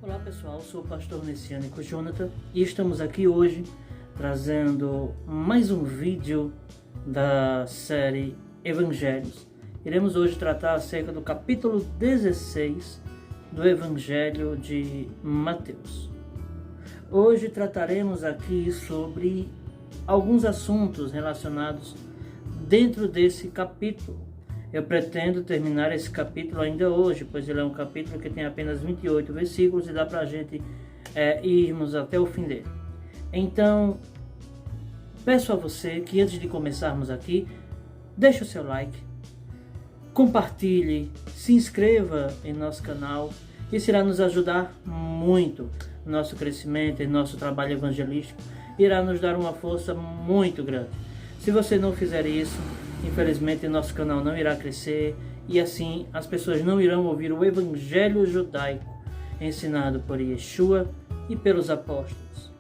Olá pessoal, sou o pastor messiânico Jonathan e estamos aqui hoje trazendo mais um vídeo da série Evangelhos. Iremos hoje tratar acerca do capítulo 16 do Evangelho de Mateus. Hoje trataremos aqui sobre alguns assuntos relacionados dentro desse capítulo. Eu pretendo terminar esse capítulo ainda hoje, pois ele é um capítulo que tem apenas 28 versículos e dá para a gente irmos até o fim dele. Então, peço a você que antes de começarmos aqui, deixe o seu like, compartilhe, se inscreva em nosso canal. Isso irá nos ajudar muito no nosso crescimento, em nosso trabalho evangelístico. Irá nos dar uma força muito grande. Se você não fizer isso, infelizmente nosso canal não irá crescer e assim as pessoas não irão ouvir o evangelho judaico ensinado por Yeshua e pelos apóstolos.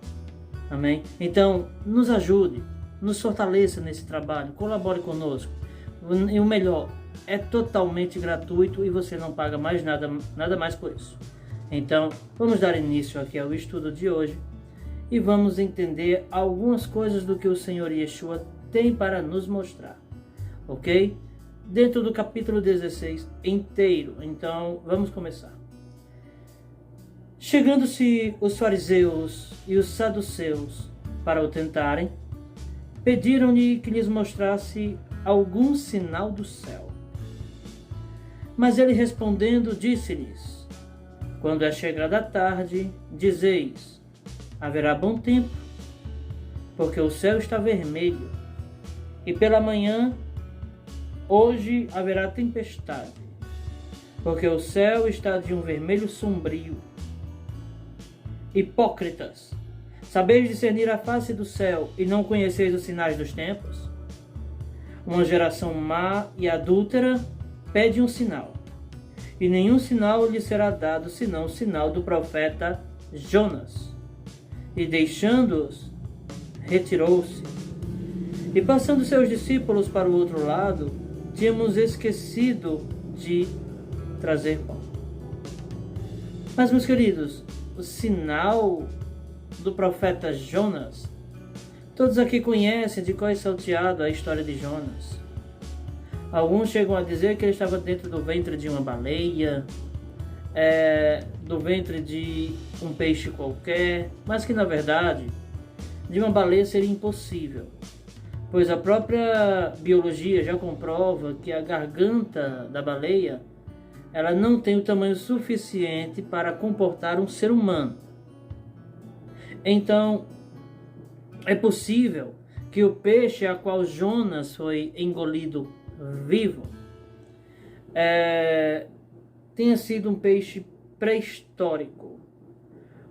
Amém? Então, nos ajude, nos fortaleça nesse trabalho, colabore conosco. E o melhor, é totalmente gratuito e você não paga mais nada mais por isso. Então, vamos dar início aqui ao estudo de hoje e vamos entender algumas coisas do que o Senhor Yeshua tem para nos mostrar. Ok? Dentro do capítulo 16 inteiro. Então, vamos começar. Chegando-se os fariseus e os saduceus para o tentarem, pediram-lhe que lhes mostrasse algum sinal do céu. Mas ele respondendo disse-lhes: quando é chegada a tarde, dizeis: haverá bom tempo, porque o céu está vermelho, e pela manhã hoje haverá tempestade, porque o céu está de um vermelho sombrio. Hipócritas, sabeis discernir a face do céu e não conheceis os sinais dos tempos? Uma geração má e adúltera pede um sinal, e nenhum sinal lhe será dado senão o sinal do profeta Jonas. E deixando-os, retirou-se. E passando seus discípulos para o outro lado, tínhamos esquecido de trazer pão. Mas, meus queridos, o sinal do profeta Jonas, todos aqui conhecem de cor e salteado a história de Jonas. Alguns chegam a dizer que ele estava dentro do ventre de uma baleia, do ventre de um peixe qualquer, mas que na verdade de uma baleia seria impossível, pois a própria biologia já comprova que a garganta da baleia ela não tem o tamanho suficiente para comportar um ser humano. Então, é possível que o peixe a qual Jonas foi engolido vivo tenha sido um peixe pré-histórico.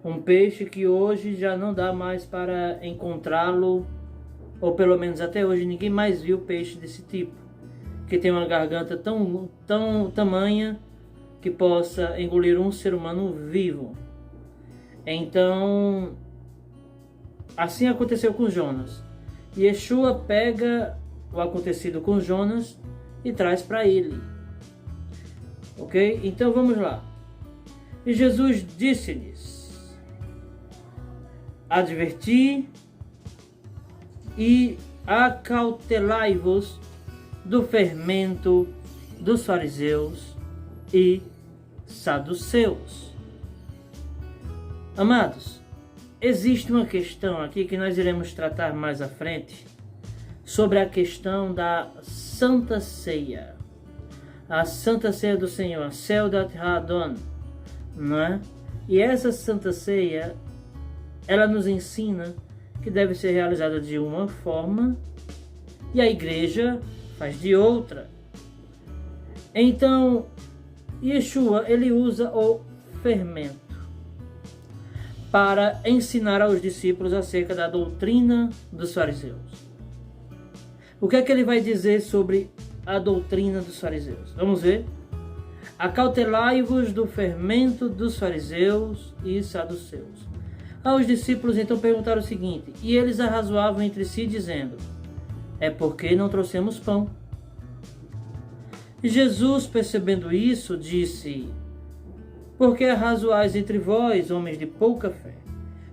Um peixe que hoje já não dá mais para encontrá-lo, ou pelo menos até hoje ninguém mais viu peixe desse tipo, que tem uma garganta tão tamanha que possa engolir um ser humano vivo. Então, assim aconteceu com Jonas. Yeshua pega o acontecido com Jonas e traz para ele. Ok? Então vamos lá. E Jesus disse-lhes: adverti e acautelai-vos do fermento dos fariseus e saduceus. Amados, existe uma questão aqui que nós iremos tratar mais à frente, sobre a questão da Santa Ceia. A Santa Ceia do Senhor, a Seudat HaAdon, não é? E essa Santa Ceia, ela nos ensina que deve ser realizada de uma forma e a igreja faz de outra. Então, Yeshua, ele usa o fermento para ensinar aos discípulos acerca da doutrina dos fariseus. O que é que ele vai dizer sobre a doutrina dos fariseus? Vamos ver. Acautelai-vos do fermento dos fariseus e saduceus. Os discípulos então perguntaram o seguinte, e eles arrazoavam entre si, dizendo: é porque não trouxemos pão. E Jesus, percebendo isso, disse: Porque arrazoais entre vós, homens de pouca fé,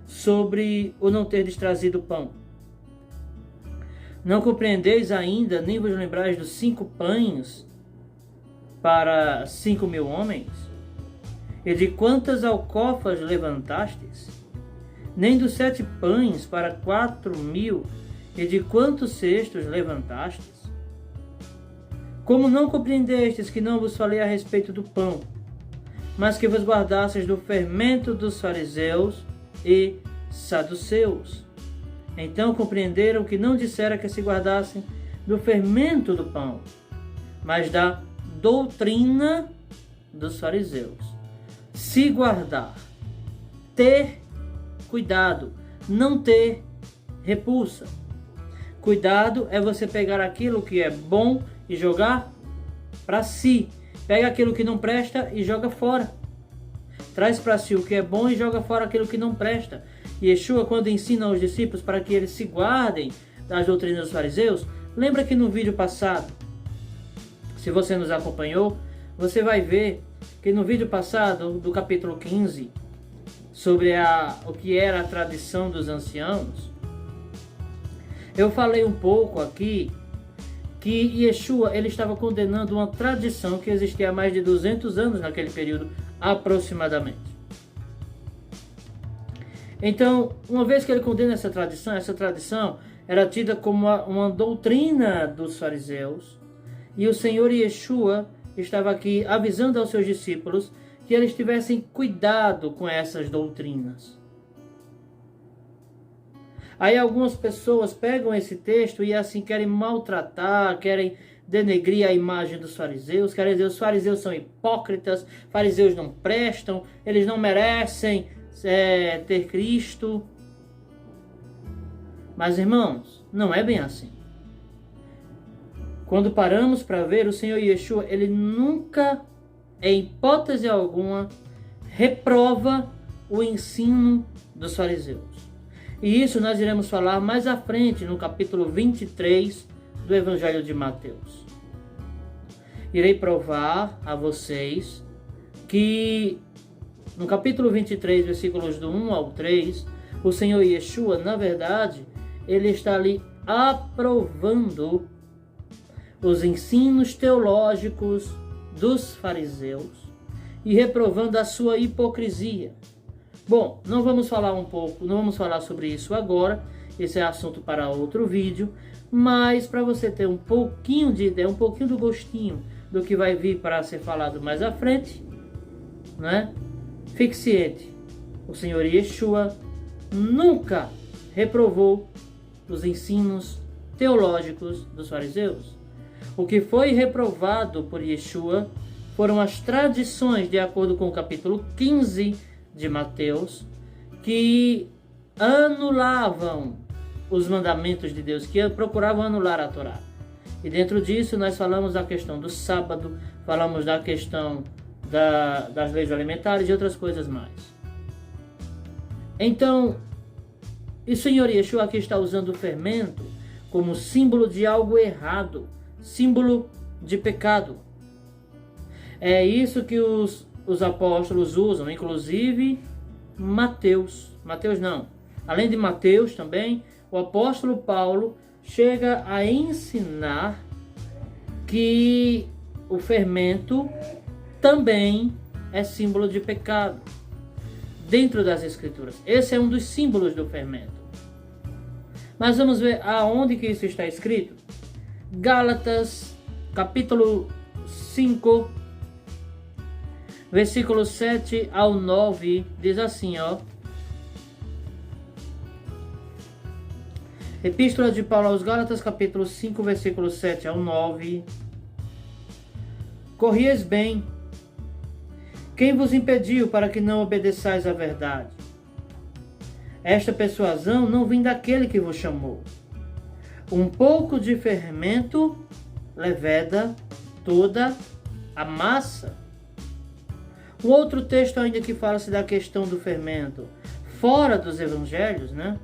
sobre o não terdes trazido pão? Não compreendeis ainda, nem vos lembrais dos 5 pães para 5.000 homens? E de quantas alcofas levantastes? Nem dos 7 pães para 4.000? E de quantos cestos levantastes? Como não compreendestes que não vos falei a respeito do pão, mas que vos guardasseis do fermento dos fariseus e saduceus? Então compreenderam que não dissera que se guardassem do fermento do pão, mas da doutrina dos fariseus. Se guardar, ter cuidado, não ter repulsa. Cuidado é você pegar aquilo que é bom e jogar para si. Pega aquilo que não presta e joga fora. Traz para si o que é bom e joga fora aquilo que não presta. E Yeshua, quando ensina aos discípulos para que eles se guardem das doutrinas dos fariseus, lembra que no vídeo passado, se você nos acompanhou, você vai ver que no vídeo passado, do capítulo 15, sobre o que era a tradição dos anciãos, eu falei um pouco aqui que Yeshua ele estava condenando uma tradição que existia há mais de 200 anos naquele período, aproximadamente. Então, uma vez que ele condena essa tradição era tida como uma doutrina dos fariseus, e o Senhor Yeshua estava aqui avisando aos seus discípulos que eles tivessem cuidado com essas doutrinas. Aí algumas pessoas pegam esse texto e assim querem maltratar, querem denegrir a imagem dos fariseus, querem dizer os fariseus são hipócritas, fariseus não prestam, eles não merecem ter Cristo. Mas irmãos, não é bem assim. Quando paramos para ver, o Senhor Yeshua, ele nunca, em hipótese alguma, reprova o ensino dos fariseus. E isso nós iremos falar mais à frente, no capítulo 23 do Evangelho de Mateus. Irei provar a vocês que no capítulo 23, versículos do 1 ao 3, o Senhor Yeshua, na verdade, ele está ali aprovando os ensinos teológicos dos fariseus e reprovando a sua hipocrisia. Bom, não vamos falar sobre isso agora, esse é assunto para outro vídeo, mas para você ter um pouquinho de ideia, um pouquinho do gostinho do que vai vir para ser falado mais à frente, né? Fique ciente, o Senhor Yeshua nunca reprovou os ensinos teológicos dos fariseus. O que foi reprovado por Yeshua foram as tradições, de acordo com o capítulo 15 de Mateus, que anulavam os mandamentos de Deus, que procuravam anular a Torá. E dentro disso nós falamos da questão do sábado, falamos da questão das leis alimentares e outras coisas mais. Então, o Senhor Yeshua aqui está usando o fermento como símbolo de algo errado, símbolo de pecado. É isso que os apóstolos usam, inclusive Mateus não. Além de Mateus também, o apóstolo Paulo chega a ensinar que o fermento também é símbolo de pecado dentro das Escrituras. Esse é um dos símbolos do fermento. Mas vamos ver aonde que isso está escrito. Gálatas, capítulo 5, versículos 7 ao 9, diz assim, ó. Epístola de Paulo aos Gálatas, capítulo 5, versículos 7 ao 9. Corrieis bem. Quem vos impediu para que não obedeçais à verdade? Esta persuasão não vem daquele que vos chamou. Um pouco de fermento leveda toda a massa. Um outro texto ainda que fala-se da questão do fermento fora dos evangelhos, né?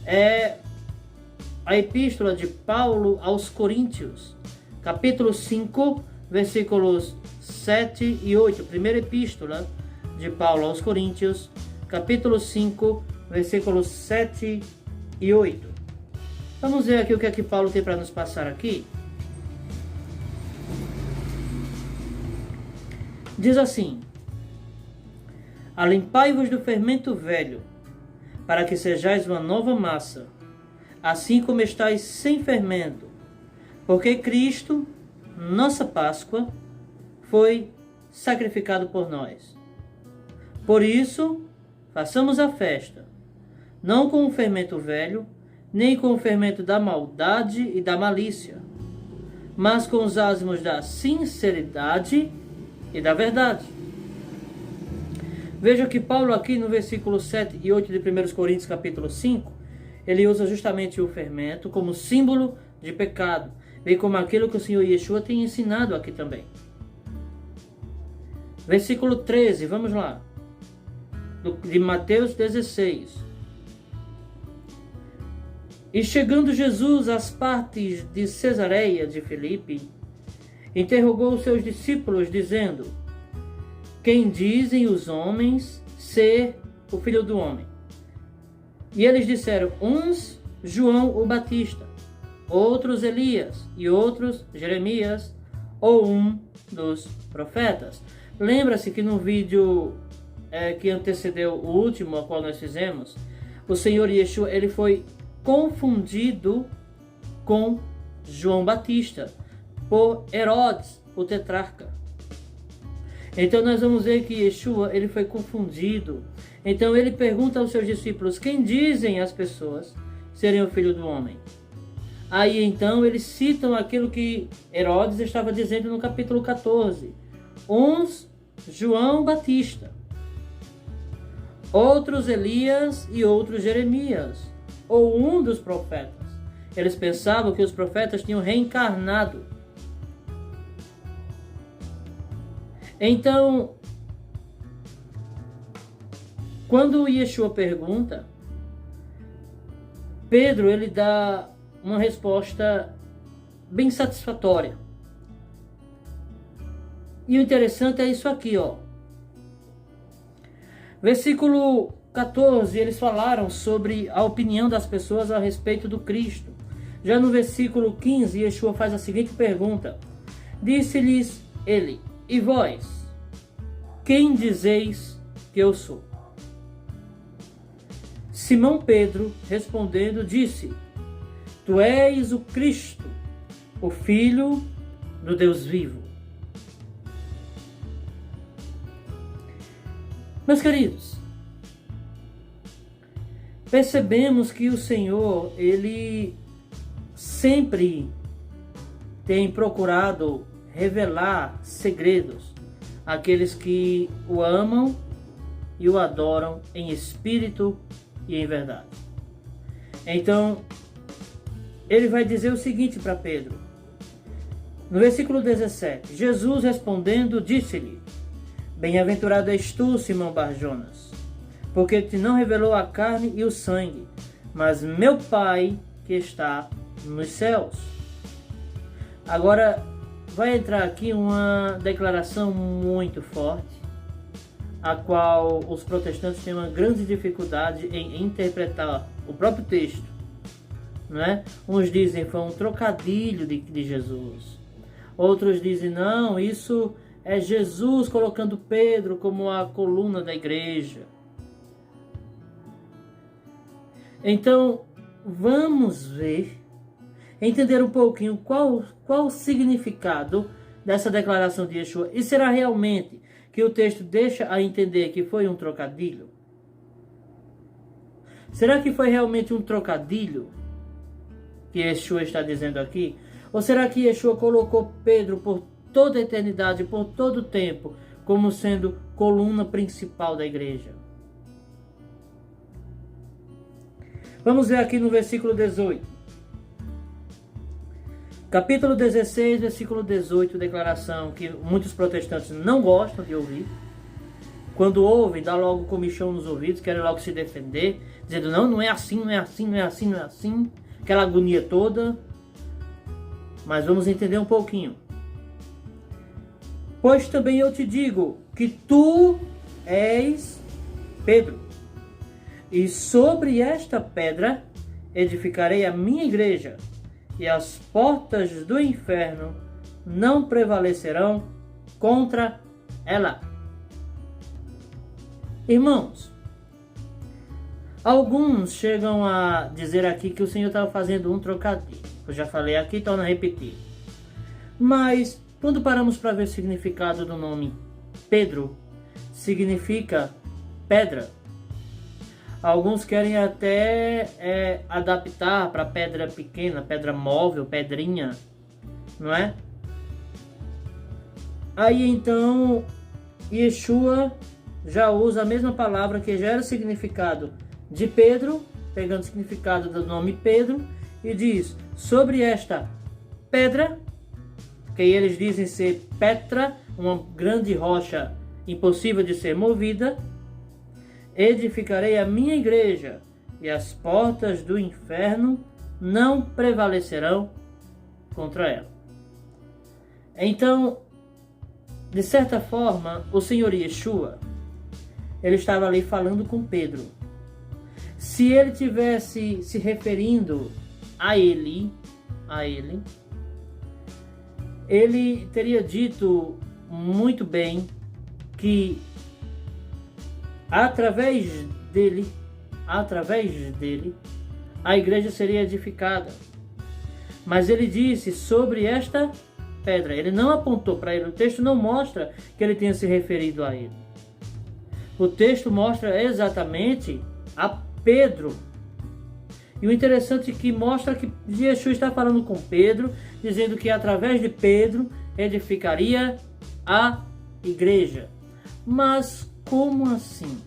É a epístola de Paulo aos Coríntios, capítulo 5, versículos 7 e 8. Primeira epístola de Paulo aos Coríntios, capítulo 5, versículos 7 e 8. Vamos ver aqui o que é que Paulo tem para nos passar aqui. Diz assim: alimpai-vos do fermento velho, para que sejais uma nova massa, assim como estáis sem fermento, porque Cristo, nossa Páscoa, foi sacrificado por nós. Por isso, façamos a festa, não com o fermento velho, nem com o fermento da maldade e da malícia, mas com os asmos da sinceridade e da verdade. Veja que Paulo aqui no versículo 7 e 8 de 1 Coríntios capítulo 5, ele usa justamente o fermento como símbolo de pecado, bem como aquilo que o Senhor Yeshua tem ensinado aqui também. Versículo 13, vamos lá, de Mateus 16. E chegando Jesus às partes de Cesareia de Filipe, interrogou os seus discípulos, dizendo: quem dizem os homens ser o Filho do Homem? E eles disseram: uns João o Batista, outros Elias, e outros Jeremias, ou um dos profetas. Lembra-se que no vídeo que antecedeu o último, a qual nós fizemos, o Senhor Yeshua, ele foi confundido com João Batista por Herodes, o tetrarca. Então nós vamos ver que Yeshua, ele foi confundido. Então ele pergunta aos seus discípulos: quem dizem as pessoas serem o Filho do Homem? Aí então eles citam aquilo que Herodes estava dizendo no capítulo 14. Uns João Batista, outros Elias e outros Jeremias, ou um dos profetas. Eles pensavam que os profetas tinham reencarnado. Então, quando Yeshua pergunta, Pedro ele dá uma resposta bem satisfatória. E o interessante é isso aqui, ó. Versículo 14, eles falaram sobre a opinião das pessoas a respeito do Cristo. Já no versículo 15, Yeshua faz a seguinte pergunta: disse-lhes ele: e vós, quem dizeis que eu sou? Simão Pedro, respondendo, disse: tu és o Cristo, o Filho do Deus vivo. Meus queridos, percebemos que o Senhor, ele sempre tem procurado revelar segredos àqueles que o amam e o adoram em espírito e em verdade. Então, ele vai dizer o seguinte para Pedro, no versículo 17: Jesus respondendo disse-lhe: bem-aventurado és tu, Simão Bar-Jonas, porque te não revelou a carne e o sangue, mas meu Pai que está nos céus. Agora vai entrar aqui uma declaração muito forte, a qual os protestantes têm uma grande dificuldade em interpretar o próprio texto, não é? Uns dizem que foi um trocadilho de Jesus, outros dizem não, isso é Jesus colocando Pedro como a coluna da igreja. Então, vamos ver, entender um pouquinho qual o significado dessa declaração de Yeshua. E será realmente que o texto deixa a entender que foi um trocadilho? Será que foi realmente um trocadilho que Yeshua está dizendo aqui? Ou será que Yeshua colocou Pedro por toda a eternidade, por todo o tempo, como sendo coluna principal da igreja? Vamos ver aqui no versículo 18. Capítulo 16, versículo 18, declaração que muitos protestantes não gostam de ouvir. Quando ouvem, dá logo comichão nos ouvidos, querem logo se defender, dizendo não é assim, não é assim, não é assim, não é assim, aquela agonia toda. Mas vamos entender um pouquinho. Pois também eu te digo que tu és Pedro, e sobre esta pedra edificarei a minha igreja, e as portas do inferno não prevalecerão contra ela. Irmãos, alguns chegam a dizer aqui que o Senhor estava fazendo um trocadilho. Eu já falei aqui, torno a repetir. Mas, quando paramos para ver o significado do nome Pedro, significa pedra. Alguns querem até adaptar para pedra pequena, pedra móvel, pedrinha, não é? Aí então, Yeshua já usa a mesma palavra que já era o significado de Pedro, pegando o significado do nome Pedro, e diz, sobre esta pedra, que eles dizem ser Petra, uma grande rocha impossível de ser movida, edificarei a minha igreja, e as portas do inferno não prevalecerão contra ela. Então, de certa forma, o Senhor Yeshua, ele estava ali falando com Pedro. Se ele tivesse se referindo a ele teria dito muito bem que através dele, a igreja seria edificada. Mas ele disse sobre esta pedra. Ele não apontou para ele. O texto não mostra que ele tenha se referido a ele. O texto mostra exatamente a Pedro. E o interessante é que mostra que Jesus está falando com Pedro, dizendo que através de Pedro edificaria a igreja. Mas como assim?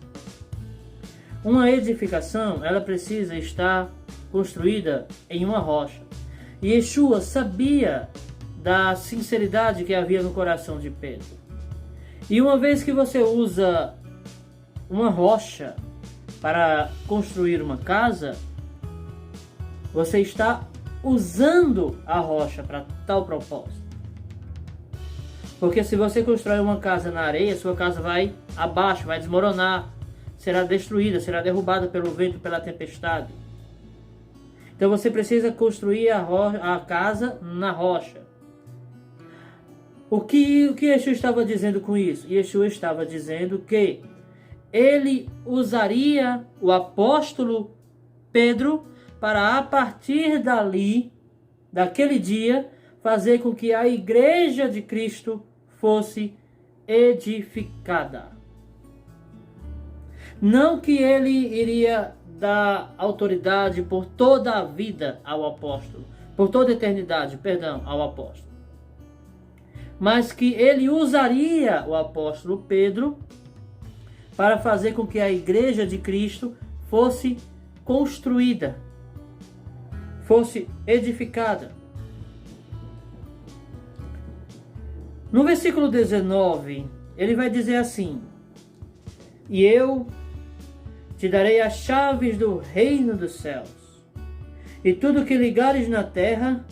Uma edificação, ela precisa estar construída em uma rocha. E Yeshua sabia da sinceridade que havia no coração de Pedro. E uma vez que você usa uma rocha para construir uma casa, você está usando a rocha para tal propósito. Porque se você constrói uma casa na areia, sua casa vai abaixo, vai desmoronar, será destruída, será derrubada pelo vento, pela tempestade. Então você precisa construir a casa na rocha. O que Yeshua estava dizendo com isso? Yeshua estava dizendo que ele usaria o apóstolo Pedro para, a partir dali, daquele dia, fazer com que a igreja de Cristo fosse edificada. Não que ele iria dar autoridade por toda a vida ao apóstolo, por toda a eternidade, ao apóstolo. Mas que ele usaria o apóstolo Pedro para fazer com que a igreja de Cristo fosse construída, fosse edificada. No versículo 19, ele vai dizer assim: e eu te darei as chaves do reino dos céus, e tudo que ligares na terra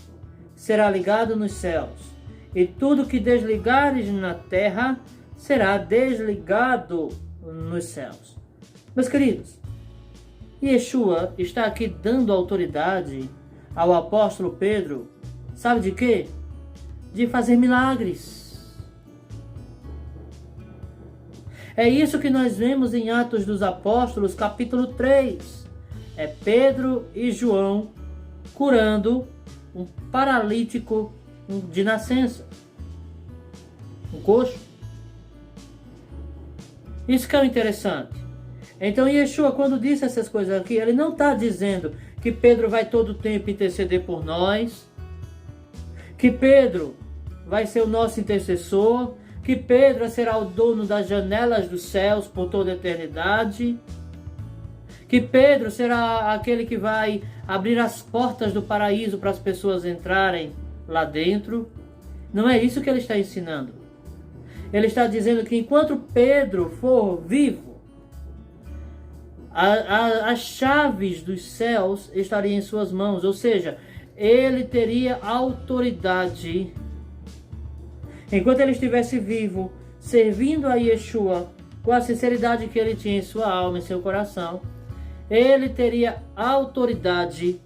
será ligado nos céus, e tudo que desligares na terra será desligado nos céus. Meus queridos, Yeshua está aqui dando autoridade ao apóstolo Pedro, sabe de quê? De fazer milagres. É isso que nós vemos em Atos dos Apóstolos, capítulo 3. É Pedro e João curando um paralítico de nascença, um coxo. Isso que é o interessante. Então Yeshua, quando disse essas coisas aqui, ele não está dizendo que Pedro vai todo o tempo interceder por nós, que Pedro vai ser o nosso intercessor, que Pedro será o dono das janelas dos céus por toda a eternidade, que Pedro será aquele que vai abrir as portas do paraíso para as pessoas entrarem lá dentro. Não é isso que ele está ensinando. Ele está dizendo que enquanto Pedro for vivo, as chaves dos céus estariam em suas mãos, ou seja, ele teria autoridade. Enquanto ele estivesse vivo, servindo a Yeshua com a sinceridade que ele tinha em sua alma, em seu coração, ele teria autoridade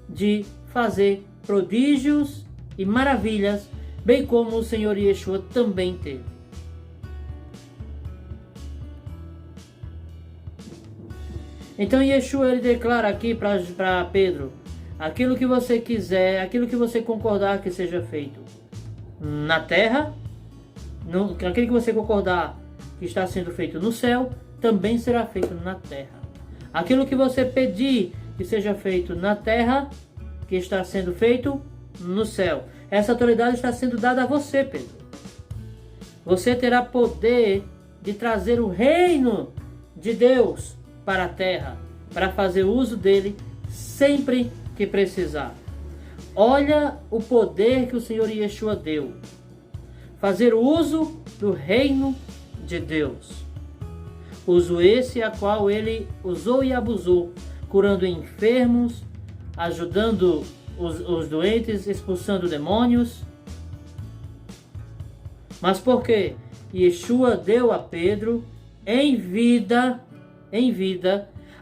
de fazer prodígios e maravilhas, bem como o Senhor Yeshua também teve. Então Yeshua ele declara aqui para Pedro: aquilo que você quiser, aquilo que você concordar que seja feito na terra, aquilo que você concordar que está sendo feito no céu, também será feito na terra. Aquilo que você pedir que seja feito na terra, que está sendo feito no céu. Essa autoridade está sendo dada a você, Pedro. Você terá poder de trazer o reino de Deus para a terra, para fazer uso dele sempre que precisar. Olha o poder que o Senhor Yeshua deu. Fazer uso do reino de Deus. Uso esse a qual ele usou e abusou, curando enfermos, ajudando os doentes, expulsando demônios. Mas por quê? Yeshua deu a Pedro em vida,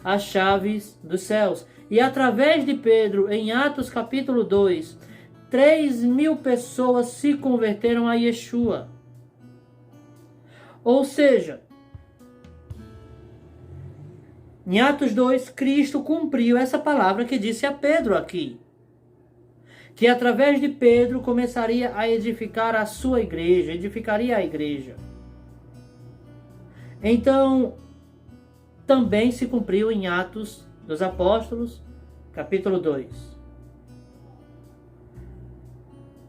as chaves dos céus. E através de Pedro, em Atos capítulo 2, 3.000 pessoas se converteram a Yeshua. Ou seja, em Atos 2, Cristo cumpriu essa palavra que disse a Pedro aqui. Que através de Pedro começaria a edificar a sua igreja, edificaria a igreja. Então, também se cumpriu em Atos dos Apóstolos, capítulo 2.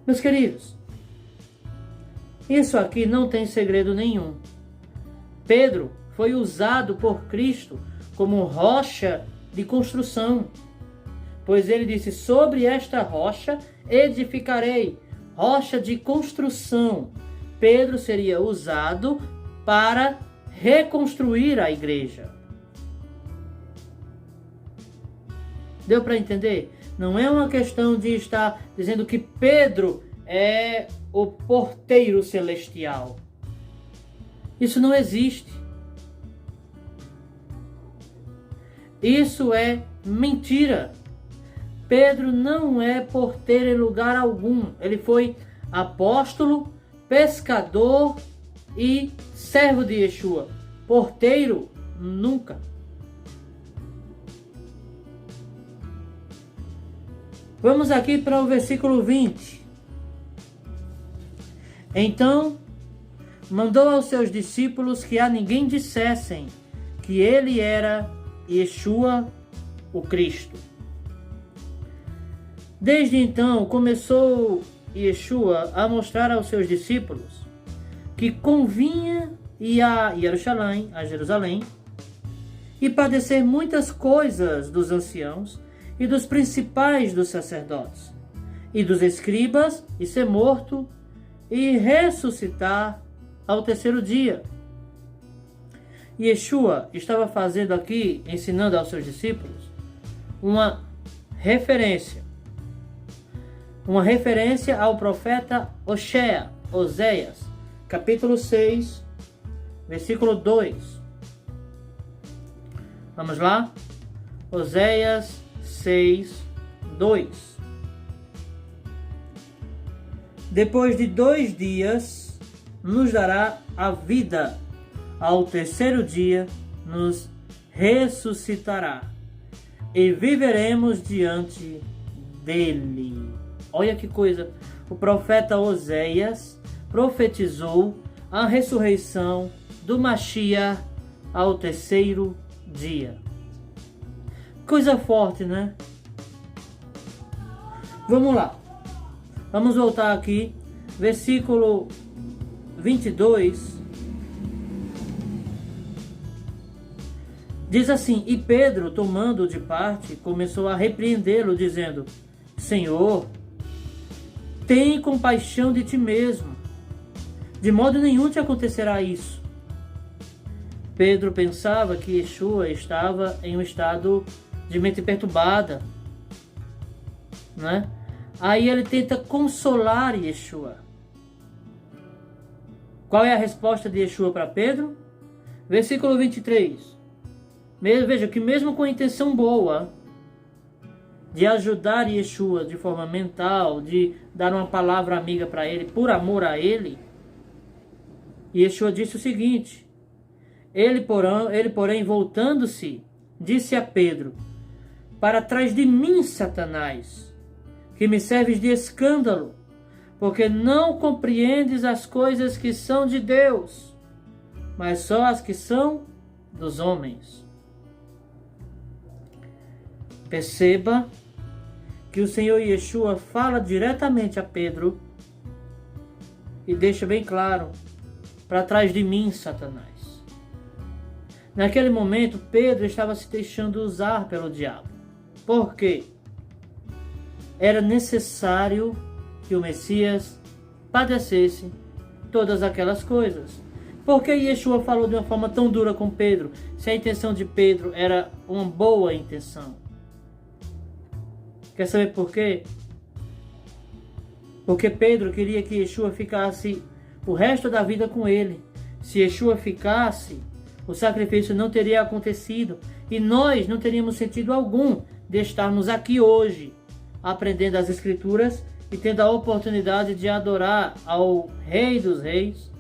Meus queridos, isso aqui não tem segredo nenhum. Pedro foi usado por Cristo como rocha de construção, pois ele disse: sobre esta rocha edificarei, rocha de construção. Pedro seria usado para reconstruir a igreja. Deu para entender? Não é uma questão de estar dizendo que Pedro é o porteiro celestial. Isso não existe. Isso é mentira. Pedro não é porteiro em lugar algum. Ele foi apóstolo, pescador e servo de Yeshua. Porteiro, nunca. Vamos aqui para o versículo 20. Então, mandou aos seus discípulos que a ninguém dissessem que ele era Yeshua, o Cristo. Desde então, começou Yeshua a mostrar aos seus discípulos que convinha ir a Jerusalém, e padecer muitas coisas dos anciãos e dos principais dos sacerdotes, e dos escribas, e ser morto, e ressuscitar ao terceiro dia. Yeshua estava fazendo aqui, ensinando aos seus discípulos, uma referência ao profeta Oséias, capítulo 6, versículo 2. Vamos lá? Oséias 6, 2. Depois de 2 dias, nos dará a vida. Ao terceiro dia, nos ressuscitará. E viveremos diante dele. Olha que coisa. O profeta Oséias profetizou a ressurreição do Mashiach ao terceiro dia. Coisa forte, né? Vamos lá. Vamos voltar aqui. Versículo 22. Diz assim: e Pedro, tomando-o de parte, começou a repreendê-lo, dizendo: Senhor, tem compaixão de ti mesmo. De modo nenhum te acontecerá isso. Pedro pensava que Yeshua estava em um estado de mente perturbada, né? Aí ele tenta consolar Yeshua. Qual é a resposta de Yeshua para Pedro? Versículo 23. Veja que mesmo com a intenção boa de ajudar Yeshua de forma mental, de dar uma palavra amiga para ele, por amor a ele, Yeshua disse o seguinte: ele, porém, voltando-se, disse a Pedro: para trás de mim, Satanás, que me serves de escândalo, porque não compreendes as coisas que são de Deus, mas só as que são dos homens. Perceba que o Senhor Yeshua fala diretamente a Pedro e deixa bem claro: para trás de mim, Satanás. Naquele momento, Pedro estava se deixando usar pelo diabo. Por quê? Era necessário que o Messias padecesse todas aquelas coisas. Por que Yeshua falou de uma forma tão dura com Pedro, se a intenção de Pedro era uma boa intenção? Quer saber por quê? Porque Pedro queria que Yeshua ficasse o resto da vida com ele. Se Yeshua ficasse, o sacrifício não teria acontecido e nós não teríamos sentido algum de estarmos aqui hoje, aprendendo as Escrituras e tendo a oportunidade de adorar ao Rei dos Reis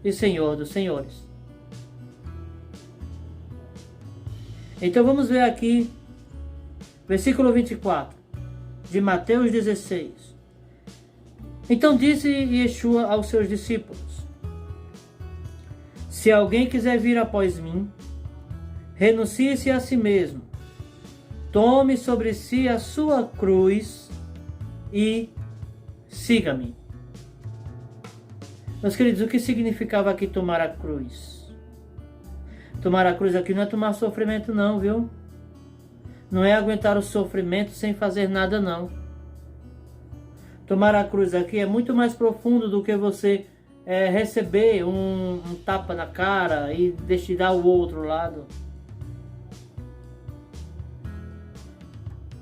e Senhor dos Senhores. Então vamos ver aqui, versículo 24, de Mateus 16. Então disse Yeshua aos seus discípulos: se alguém quiser vir após mim, renuncie-se a si mesmo, tome sobre si a sua cruz e siga-me. Meus queridos, o que significava aqui tomar a cruz? Tomar a cruz aqui não é tomar sofrimento não, viu? Não é aguentar o sofrimento sem fazer nada não. Tomar a cruz aqui é muito mais profundo do que você receber um tapa na cara e destinar o outro lado.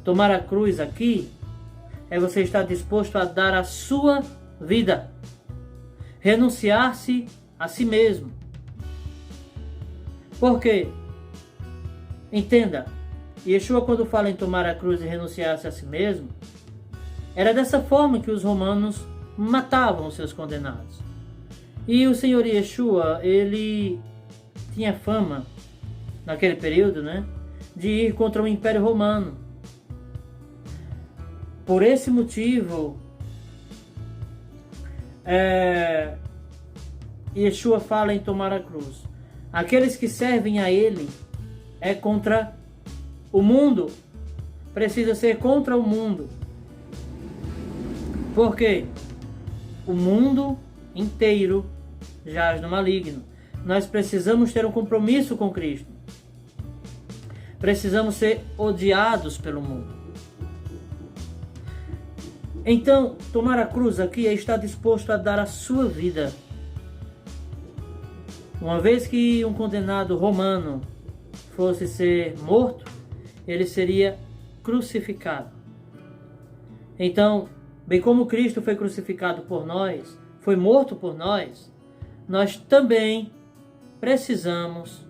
Tomar a cruz aqui é você estar disposto a dar a sua vida, renunciar-se a si mesmo. Por quê? Entenda, Yeshua, quando fala em tomar a cruz e renunciar-se a si mesmo, era dessa forma que os romanos matavam os seus condenados. E o Senhor Yeshua, ele tinha fama, naquele período, de ir contra o Império Romano. Por esse motivo, Yeshua fala em tomar a cruz. Aqueles que servem a ele é contra o mundo. Precisa ser contra o mundo. Por quê? O mundo inteiro jaz no maligno. Nós precisamos ter um compromisso com Cristo. Precisamos ser odiados pelo mundo. Então, tomar a cruz aqui é estar disposto a dar a sua vida. Uma vez que um condenado romano fosse ser morto, ele seria crucificado. Então, bem como Cristo foi crucificado por nós, foi morto por nós, nós também precisamos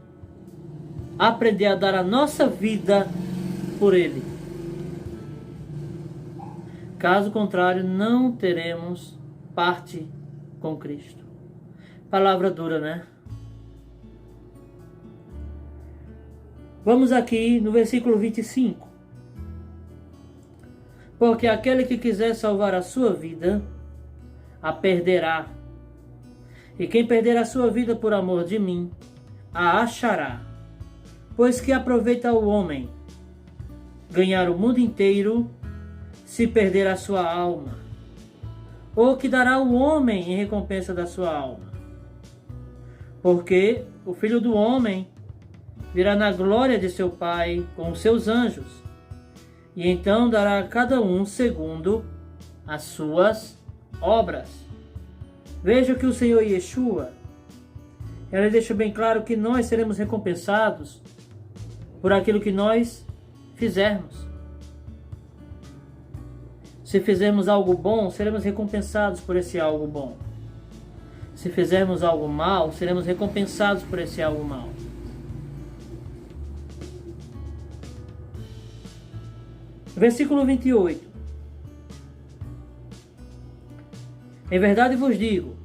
aprender a dar a nossa vida por Ele. Caso contrário, não teremos parte com Cristo. Palavra dura, né? Vamos aqui no versículo 25. Porque aquele que quiser salvar a sua vida, a perderá. E quem perder a sua vida por amor de mim, a achará. Pois que aproveita o homem ganhar o mundo inteiro, se perder a sua alma? Ou que dará o homem em recompensa da sua alma? Porque o Filho do Homem virá na glória de seu Pai com os seus anjos, e então dará a cada um segundo as suas obras. Veja que o Senhor Yeshua, ele deixa bem claro que nós seremos recompensados por aquilo que nós fizermos. Se fizermos algo bom, seremos recompensados por esse algo bom. se fizermos algo mal, seremos recompensados por esse algo mal. Versículo 28. Em verdade vos digo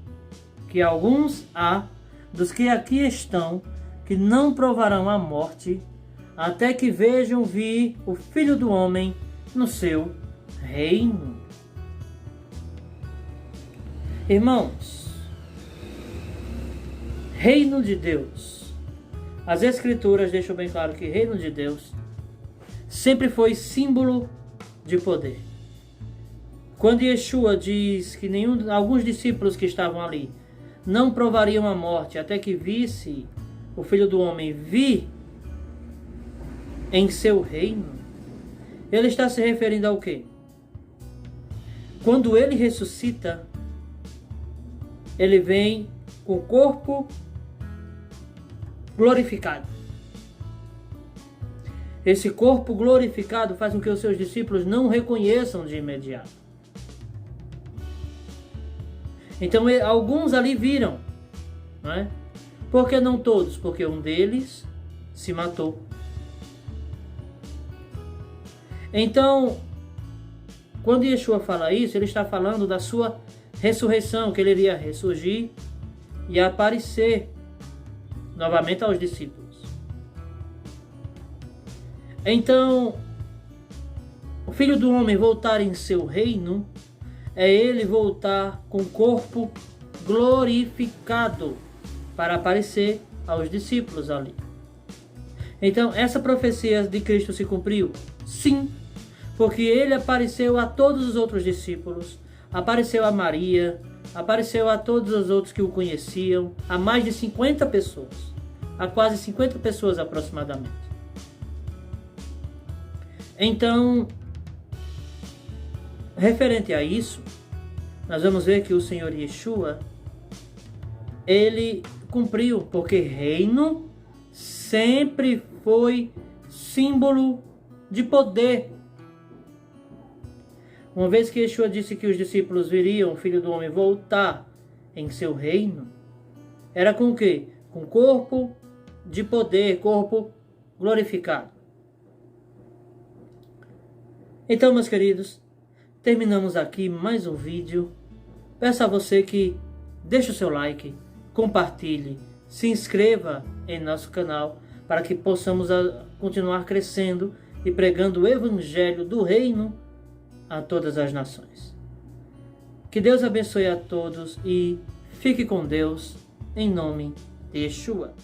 que alguns há dos que aqui estão que não provarão a morte até que vejam vir o Filho do Homem no seu reino. Irmãos, reino de Deus. As Escrituras deixam bem claro que reino de Deus sempre foi símbolo de poder. Quando Yeshua diz que alguns discípulos que estavam ali não provariam a morte até que visse o Filho do Homem vir em seu reino, ele está se referindo ao quê? Quando ele ressuscita, ele vem com o corpo glorificado. Esse corpo glorificado faz com que os seus discípulos não o reconheçam de imediato. Então alguns ali viram, não é? Por que não todos? Porque um deles se matou. Então, quando Yeshua fala isso, ele está falando da sua ressurreição, que ele iria ressurgir e aparecer novamente aos discípulos. Então, o Filho do Homem voltar em seu reino é ele voltar com o corpo glorificado para aparecer aos discípulos ali. Então, essa profecia de Cristo se cumpriu? Sim, porque ele apareceu a todos os outros discípulos, apareceu a Maria, apareceu a todos os outros que o conheciam, a mais de 50 pessoas, a quase 50 pessoas aproximadamente. Então, referente a isso, nós vamos ver que o Senhor Yeshua, ele cumpriu, porque reino sempre foi símbolo de poder. Uma vez que Yeshua disse que os discípulos viriam o Filho do Homem voltar em seu reino, era com o quê? Com corpo de poder, corpo glorificado. Então, meus queridos, terminamos aqui mais um vídeo. Peço a você que deixe o seu like, compartilhe, se inscreva em nosso canal para que possamos continuar crescendo e pregando o Evangelho do Reino a todas as nações. Que Deus abençoe a todos e fique com Deus, em nome de Yeshua.